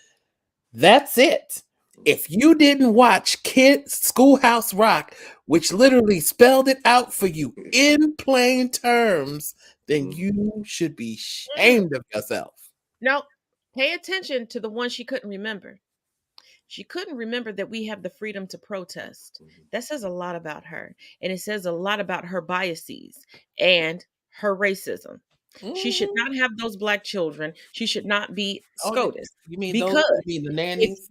That's it. If you didn't watch Schoolhouse Rock, which literally spelled it out for you in plain terms, then you should be ashamed of yourself. No, pay attention to the one she couldn't remember. She couldn't remember that we have the freedom to protest. That says a lot about her. And it says a lot about her biases and her racism. She should not have those black children. She should not be SCOTUS. You mean because the nannies?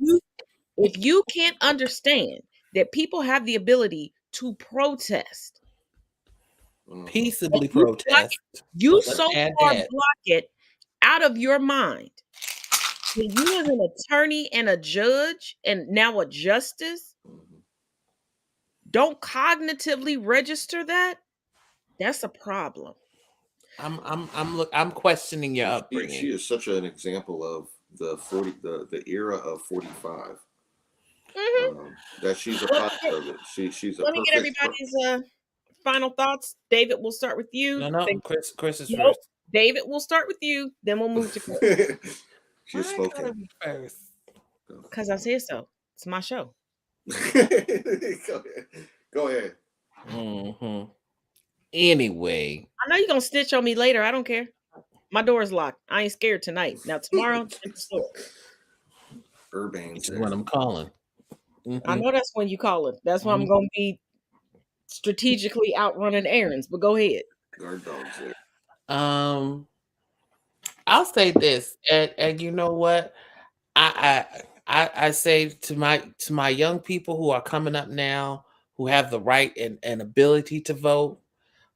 If you can't understand that people have the ability to protest, peaceably protest, you so far block it out of your mind. When you as an attorney and a judge and now a justice don't cognitively register that, that's a problem. I'm questioning your upbringing. She is such an example of the era of 45. That she's a product of it. She's a. Let me get everybody's final thoughts. David, we'll start with you. No, Chris is first. David, we'll start with you. Then we'll move to Chris. She's spoken first. Because I said so. It's my show. Go ahead. Anyway. I know you're going to snitch on me later. I don't care. My door is locked. I ain't scared tonight. Now, tomorrow, at the store. Urban's what I'm calling. I know that's when you call it. That's why I'm going to be strategically out running errands. But go ahead. Guard dogs there. I'll say this, and you know what? I say to my young people who are coming up now, who have the right and ability to vote,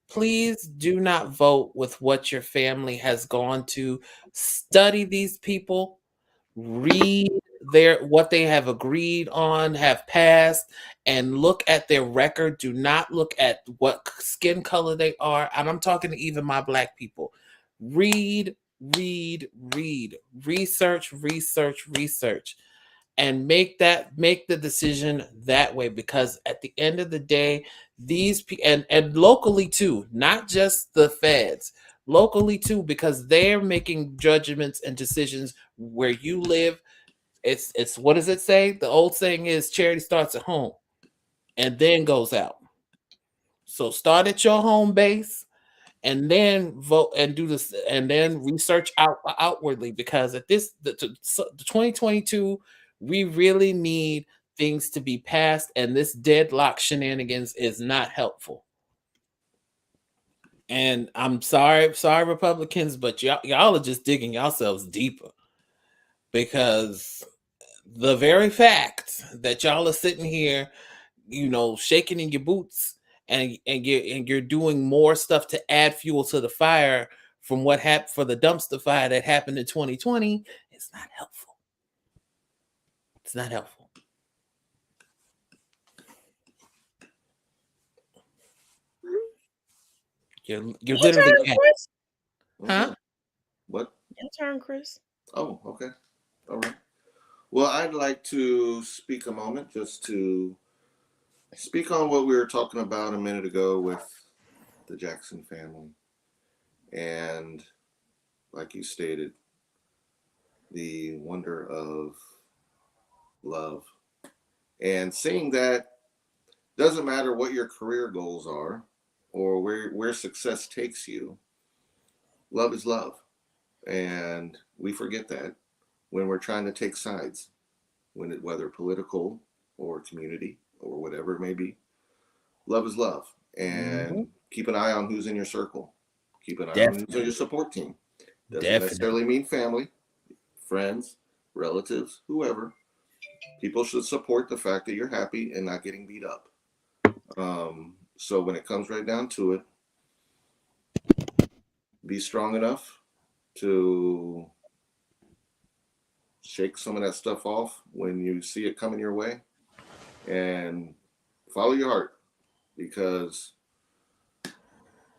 please do not vote with what your family has gone to. Study these people, read what they have agreed on, have passed, and look at their record. Do not look at what skin color they are. And I'm talking to even my black people. Read, research, and make the decision that way, because at the end of the day, these and locally too, not just the feds, locally too, because they're making judgments and decisions where you live. It's what does it say? The old saying is charity starts at home and then goes out. So start at your home base and then vote and do this, and then research outwardly, because at the 2022, we really need things to be passed, and this deadlock shenanigans is not helpful. And I'm sorry, Republicans, but y'all are just digging yourselves deeper, because the very fact that y'all are sitting here, shaking in your boots, and you're doing more stuff to add fuel to the fire from what happened for the dumpster fire that happened in 2020, it's not helpful. It's not helpful. You're literally, huh? What? Your turn, Chris. Oh, okay. All right. Well, I'd like to speak a moment just to speak on what we were talking about a minute ago with the Jackson family. And like you stated, the wonder of love. And seeing that doesn't matter what your career goals are or where success takes you, love is love. And we forget that when we're trying to take sides, whether political or community or whatever it may be. Love is love. And keep an eye on who's in your circle. Keep an eye on who's on your support team. Doesn't necessarily mean family, friends, relatives, whoever. People should support the fact that you're happy and not getting beat up. So when it comes right down to it, be strong enough to shake some of that stuff off when you see it coming your way, and follow your heart, because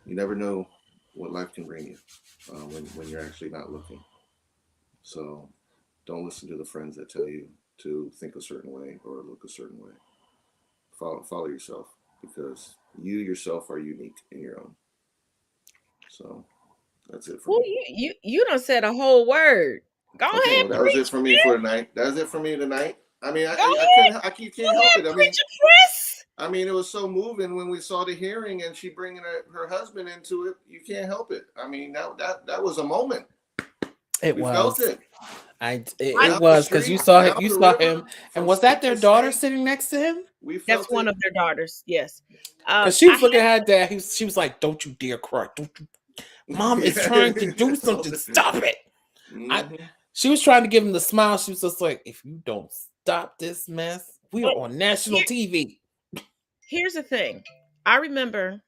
you never know what life can bring you when you're actually not looking. So don't listen to the friends that tell you to think a certain way or look a certain way. Follow yourself, because you yourself are unique in your own. So that's it for Well, me. you done said a whole word. Go Okay, ahead, well, that was it preach, for me for tonight. That's it for me tonight. I mean, Go I ahead. can't help it. I mean, Preacher Chris. I mean, it was so moving when we saw the hearing and she bringing her husband into it. You can't help it. I mean, that was a moment. It We was. felt it. It was, because you saw him, and was that their daughter sitting next to him? That's one of their daughters. Yes. Because she was looking at her dad. She was like, "Don't you dare cry! Don't you? Mom is trying to do something. Stop it!" She was trying to give him the smile. She was just like, "If you don't stop this mess, we are on national TV." Here's the thing. I remember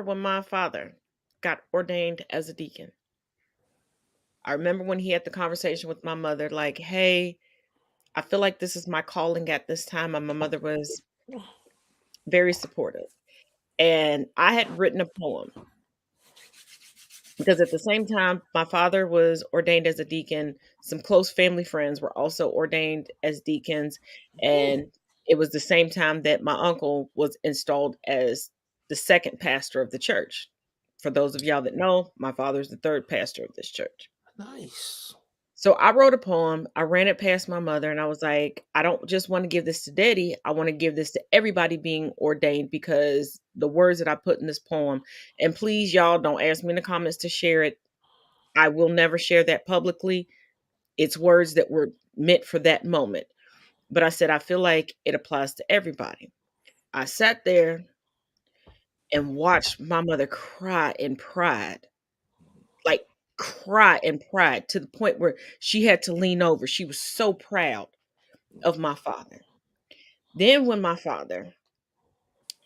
when my father got ordained as a deacon. I remember when he had the conversation with my mother, like, "Hey, I feel like this is my calling at this time." And my mother was very supportive. And I had written a poem, because at the same time my father was ordained as a deacon, some close family friends were also ordained as deacons. And it was the same time that my uncle was installed as the second pastor of the church. For those of y'all that know, my father's the third pastor of this church. Nice. So I wrote a poem. I ran it past my mother, and I was like, I don't just want to give this to Daddy. I want to give this to everybody being ordained, because the words that I put in this poem, and please, y'all, don't ask me in the comments to share it. I will never share that publicly. It's words that were meant for that moment. But I said, I feel like it applies to everybody. I sat there and watched my mother cry in pride. Like, cry in pride to the point where she had to lean over. She was so proud of my father. Then when my father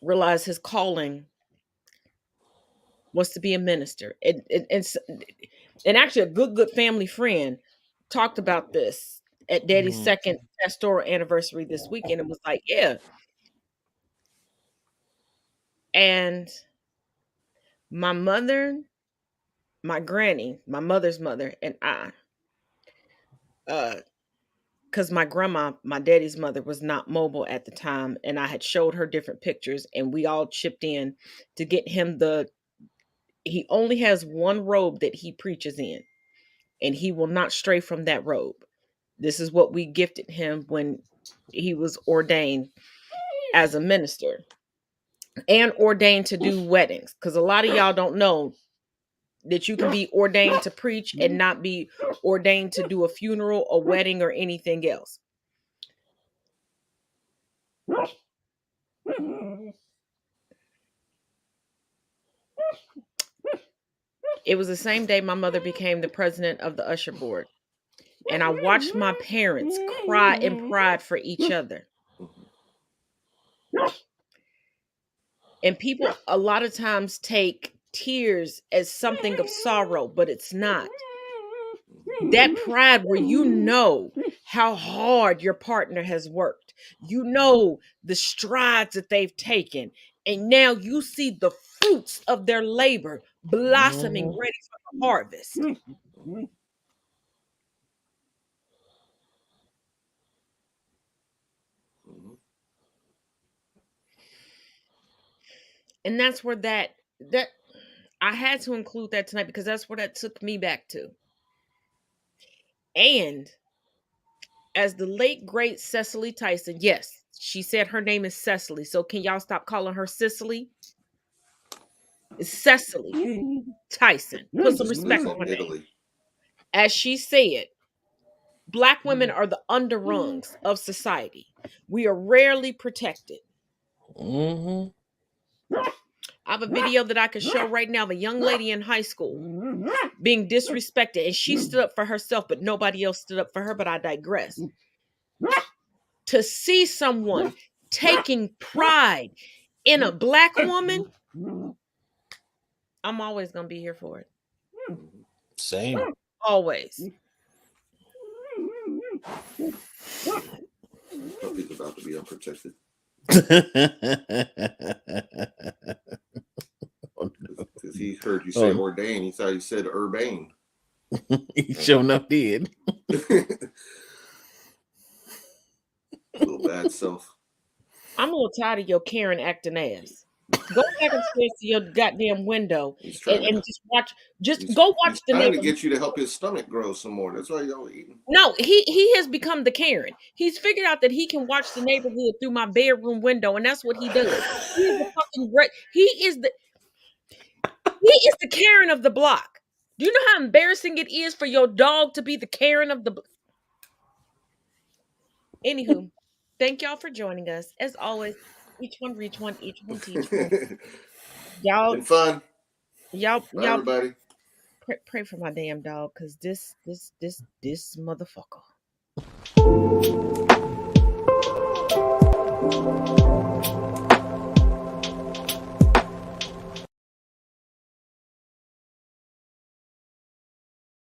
realized his calling was to be a minister, and actually a good family friend talked about this at Daddy's second pastoral anniversary this weekend, and was like, yeah. And my mother, my granny, my mother's mother, and I, because my grandma, my daddy's mother, was not mobile at the time, and I had showed her different pictures, and we all chipped in to get him he only has one robe that he preaches in, and he will not stray from that robe. This is what we gifted him when he was ordained as a minister and ordained to do weddings, because a lot of y'all don't know that you can be ordained to preach and not be ordained to do a funeral, a wedding, or anything else. It was the same day my mother became the president of the usher board. And I watched my parents cry in pride for each other. And people a lot of times take tears as something of sorrow, but it's not. That pride where you know how hard your partner has worked. You know the strides that they've taken. And now you see the fruits of their labor blossoming, ready for the harvest. And that's where that I had to include that tonight because that's where that took me back to. And as the late great Cicely Tyson, yes, she said her name is Cecily. So can y'all stop calling her Cicely? It's Cicely Tyson. Put some respect on her name. As she said, Black women are the underrungs of society. We are rarely protected. I have a video that I can show right now of a young lady in high school being disrespected, and she stood up for herself, but nobody else stood up for her, but I digress. To see someone taking pride in a Black woman, I'm always going to be here for it. Same. Always. Puppy's about to be unprotected. Because he heard you say ordain, he thought you said urbane. He sure enough did. Little bad self. I'm a little tired of your Karen acting ass. Go back upstairs to your goddamn window and just watch. Go watch the neighbor. neighbor. To get you to help his stomach grow some more. That's why y'all eating. No, he has become the Karen. He's figured out that he can watch the neighborhood through my bedroom window, and that's what he does. He is the fucking great. He is the Karen of the block. Do you know how embarrassing it is for your dog to be the Karen of the block? Anywho, thank y'all for joining us. As always, each one reach one, each one teach one. Y'all been fun. Y'all everybody. Pray for my damn dog, because this motherfucker.